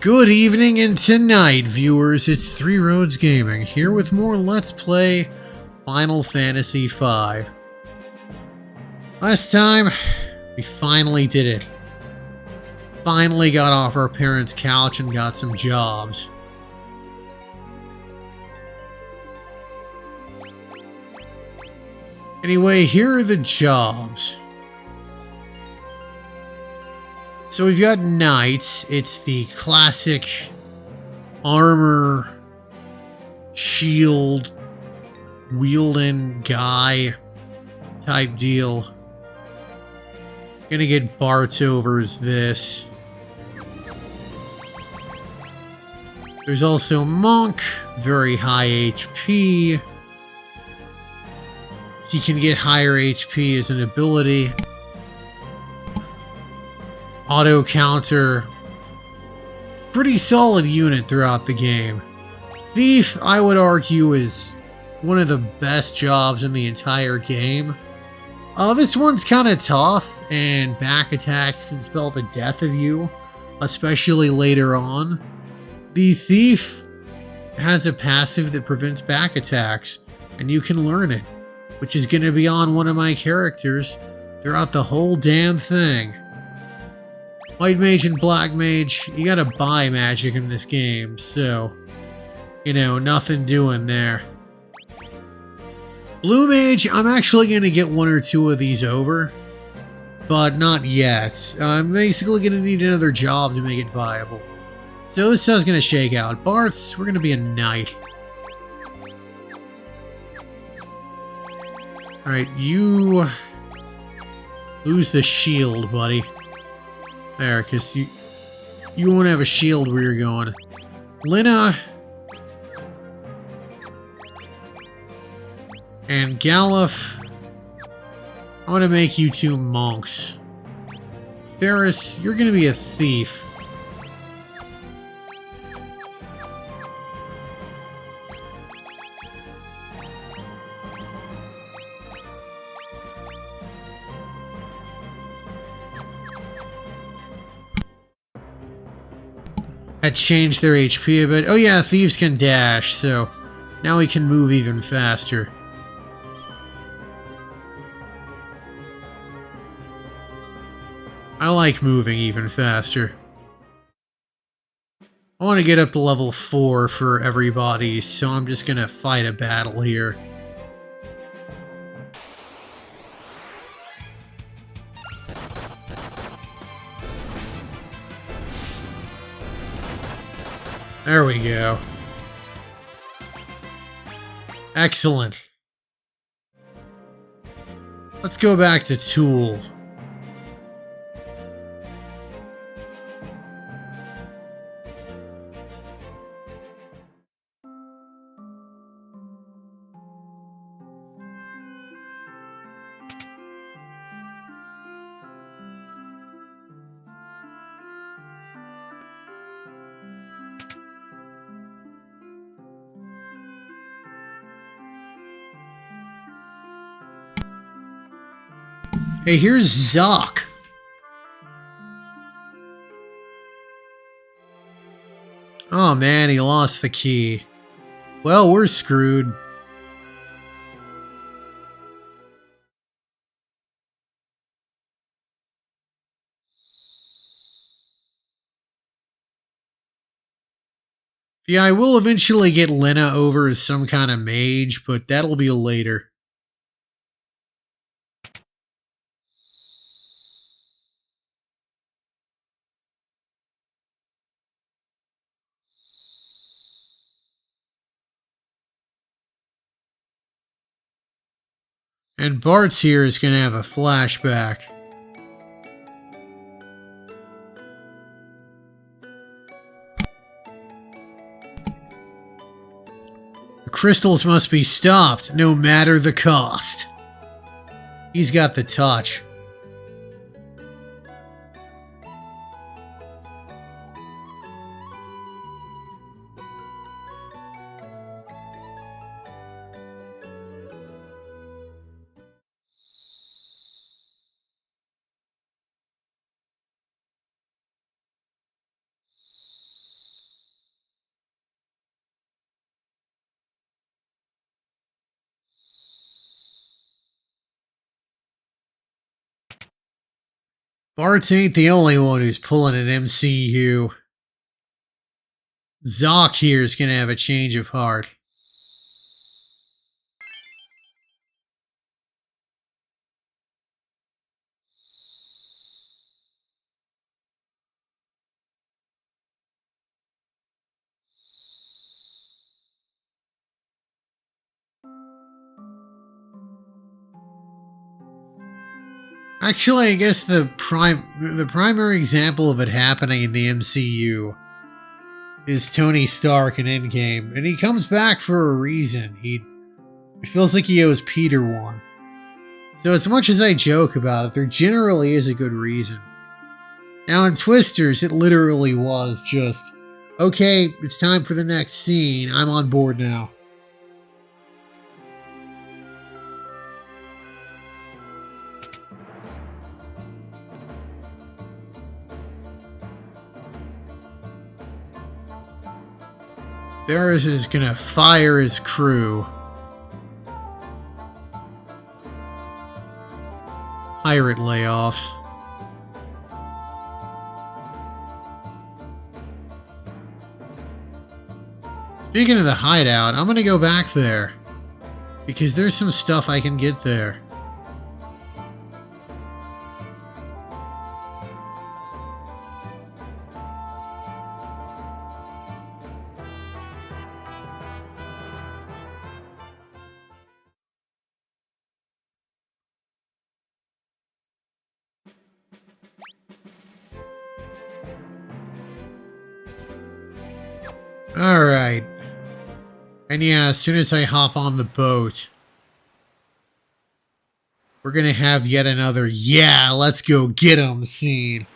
Good evening and tonight, viewers. It's Three Roads Gaming, here with more Let's Play Final Fantasy V. Last time, we finally did it. Finally got off our parents' couch and got some jobs. Anyway, here are the jobs. So we've got knights. It's the classic armor, shield, wielding guy type deal. Gonna get Bartz over as this. There's also Monk, very high HP. He can get higher HP as an ability. Auto counter. Pretty solid unit throughout the game. Thief, I would argue, is one of the best jobs in the entire game. This one's kind of tough, and back attacks can spell the death of you, especially later on. The Thief has a passive that prevents back attacks, and you can learn it, which is going to be on one of my characters throughout the whole damn thing. White Mage and Black Mage, you gotta buy magic in this game, so, you know, nothing doing there. Blue Mage, I'm actually gonna get one or two of these over, but not yet. I'm basically gonna need another job to make it viable. So this is how it's gonna shake out. Bartz, we're gonna be a knight. Alright, you lose the shield, buddy. There, because you won't have a shield where you're going. Lina and Galuf, I'm going to make you two monks. Ferris, you're going to be a thief. That changed their HP a bit. Oh yeah, thieves can dash, so now we can move even faster. I like moving even faster. I want to get up to level 4 for everybody, so I'm just gonna fight a battle here. There we go. Excellent. Let's go back to Tool. Hey, here's Zoc. Oh man, he lost the key. Well, we're screwed. Yeah, I will eventually get Lina over as some kind of mage, but that'll be later. And Bartz here is going to have a flashback. The crystals must be stopped, no matter the cost. He's got the touch. Bartz ain't the only one who's pulling an MCU. Zoc here is gonna have a change of heart. Actually, I guess the primary example of it happening in the MCU is Tony Stark in Endgame, and he comes back for a reason. He feels like he owes Peter one. So as much as I joke about it, there generally is a good reason. Now in Twisters, it literally was just, okay, it's time for the next scene, I'm on board now. Varys is gonna fire his crew. Pirate layoffs. Speaking of the hideout, I'm gonna go back there. Because there's some stuff I can get there. Alright. And yeah, as soon as I hop on the boat, we're gonna have yet another, yeah, let's go get 'em scene.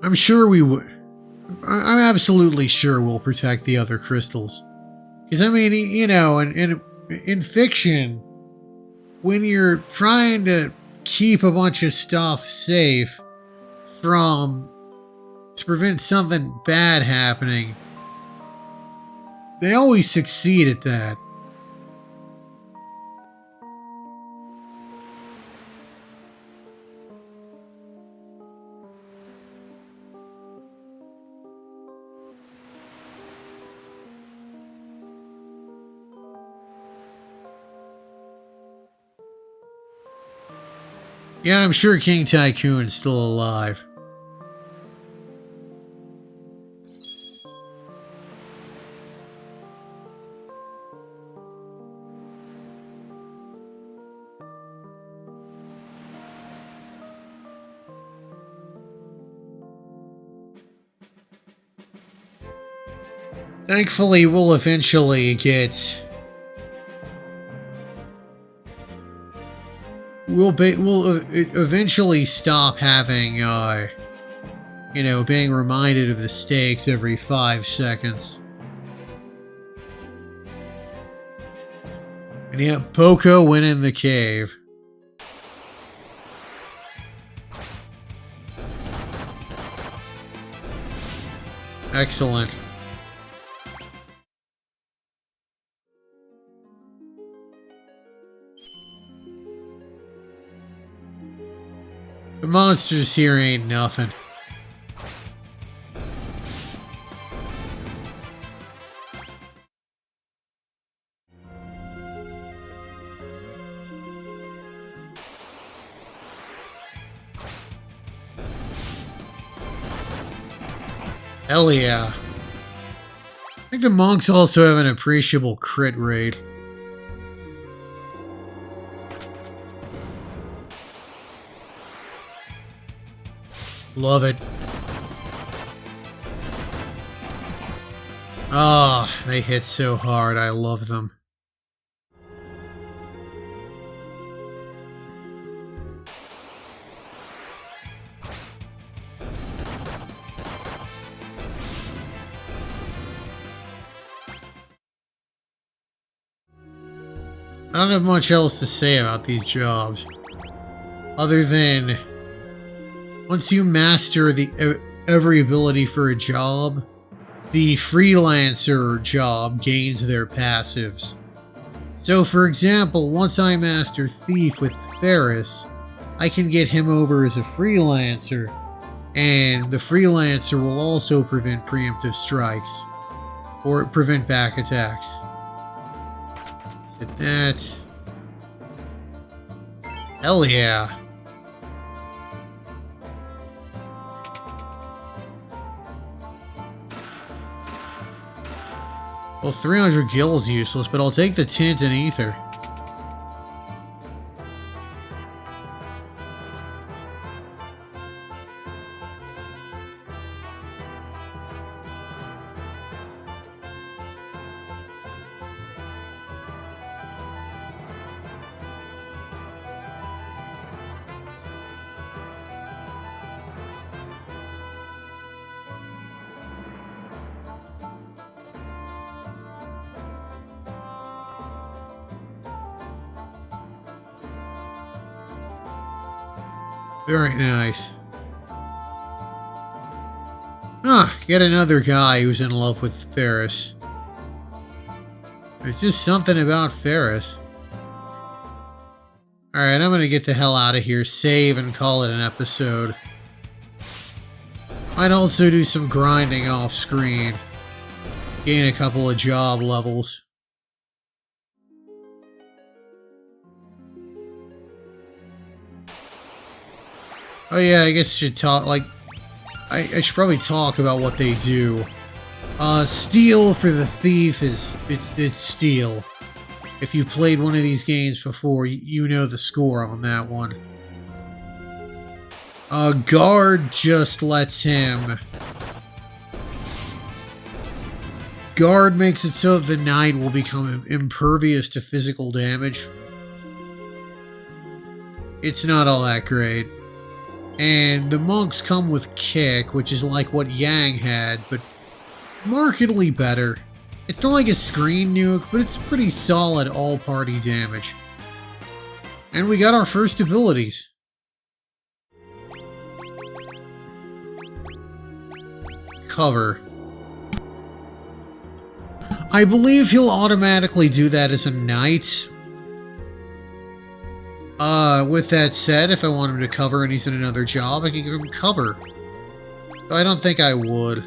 I'm sure we would. I'm absolutely sure we'll protect the other crystals. Because, I mean, you know, in fiction, when you're trying to keep a bunch of stuff safe to prevent something bad happening, they always succeed at that. Yeah, I'm sure King Tycoon's still alive. Thankfully, we'll eventually get... We'll eventually stop having, you know, being reminded of the stakes every 5 seconds. And yeah, Poco went in the cave. Excellent. The monsters here ain't nothing. Hell yeah. I think the monks also have an appreciable crit rate. Love it. Ah, oh, they hit so hard. I love them. I don't have much else to say about these jobs. Other than... once you master the every ability for a job, the freelancer job gains their passives. So for example, once I master Thief with Ferris, I can get him over as a freelancer, and the freelancer will also prevent preemptive strikes, or prevent back attacks. Hit that. Hell yeah. Well, 300 gil is useless, but I'll take the tint and ether. Very nice. Ah, yet another guy who's in love with Ferris. There's just something about Ferris. Alright, I'm gonna get the hell out of here, save, and call it an episode. Might also do some grinding off screen. Gain a couple of job levels. Oh yeah, I guess I should talk, like, I should probably talk about what they do. Steel for the Thief is, it's steel. If you've played one of these games before, you know the score on that one. Guard just lets him... Guard makes it so that the knight will become impervious to physical damage. It's not all that great. And the monks come with kick, which is like what Yang had, but markedly better. It's not like a screen nuke, but it's pretty solid all-party damage. And we got our first abilities. Cover. I believe he'll automatically do that as a knight. With that said, if I want him to cover and he's in another job, I can give him cover. But I don't think I would.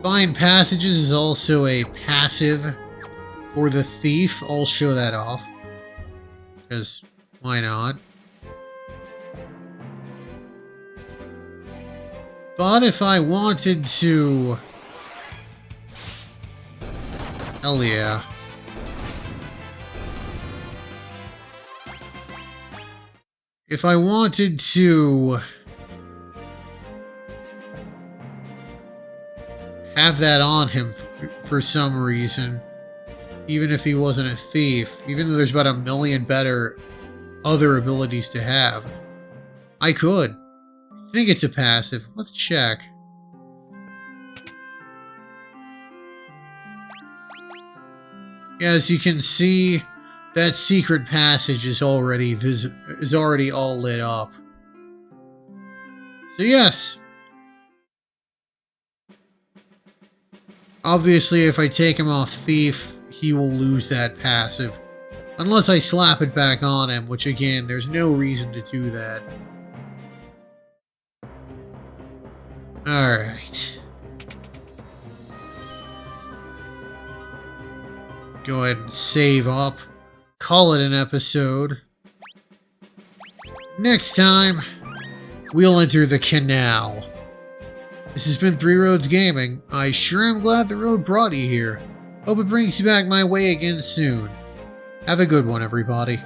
Find Passages is also a passive for the Thief. I'll show that off. Because, why not? But if I wanted to... Hell yeah. If I wanted to have that on him for some reason, even if he wasn't a thief, even though there's about a million better other abilities to have, I could. I think it's a passive. Let's check. Yeah, as you can see, that secret passage is already all lit up. So yes. Obviously, if I take him off Thief, he will lose that passive. Unless I slap it back on him, which again, there's no reason to do that. Alright. Go ahead and save up. Call it an episode. Next time, we'll enter the canal. This has been Three Roads Gaming. I sure am glad the road brought you here. Hope it brings you back my way again soon. Have a good one, everybody.